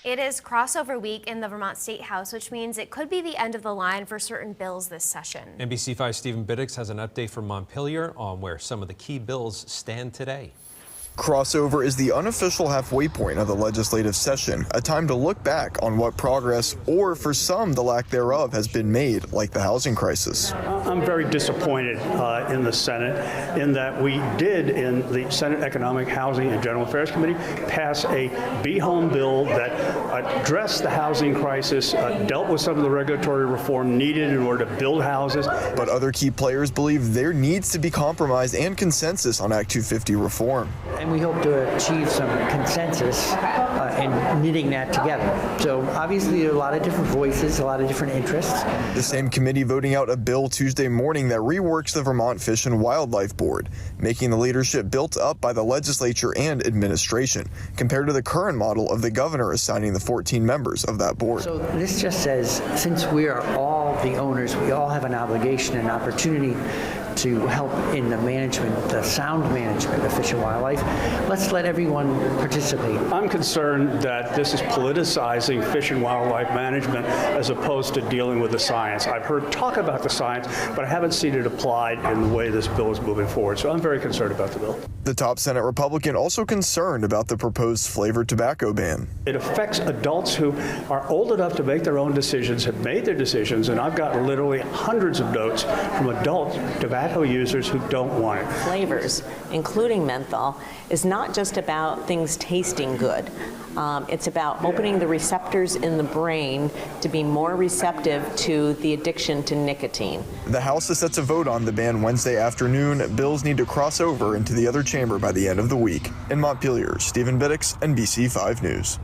It is crossover week in the Vermont State House, which means it could be the end of the line for certain bills this session. NBC5's Stephen Biddix has an update from Montpelier on where some of the key bills stand today. Crossover is the unofficial halfway point of the legislative session, a time to look back on what progress, or for some, the lack thereof, has been made, like the housing crisis. I'm very disappointed in the Senate in that we did, in the Senate Economic, Housing, and General Affairs Committee, pass a Be-Home bill that addressed the housing crisis, dealt with some of the regulatory reform needed in order to build houses. But other key players believe there needs to be compromise and consensus on Act 250 reform. And we hope to achieve some consensus in knitting that together. So obviously there are a lot of different voices, a lot of different interests. The same committee voting out a bill Tuesday morning that reworks the Vermont Fish and Wildlife Board, making the leadership built up by the legislature and administration, compared to the current model of the governor assigning the 14 members of that board. So this just says, since we are all the owners, we all have an obligation and opportunity to help in the management, the sound management of fish and wildlife. Let's let everyone participate. I'm concerned that this is politicizing fish and wildlife management as opposed to dealing with the science. I've heard talk about the science, but I haven't seen it applied in the way this bill is moving forward. So I'm very concerned about the bill. The top Senate Republican also concerned about the proposed flavored tobacco ban. It affects adults who are old enough to make their own decisions, have made their decisions, and I've got literally hundreds of notes from adult tobacco users who don't want it. Flavors, including menthol, is not just about things tasting good. It's about opening the receptors in the brain to be more receptive to the addiction to nicotine. The House is set to vote on the ban Wednesday afternoon. Bills need to cross over into the other chamber by the end of the week. In Montpelier, Stephen Biddix, NBC5 News.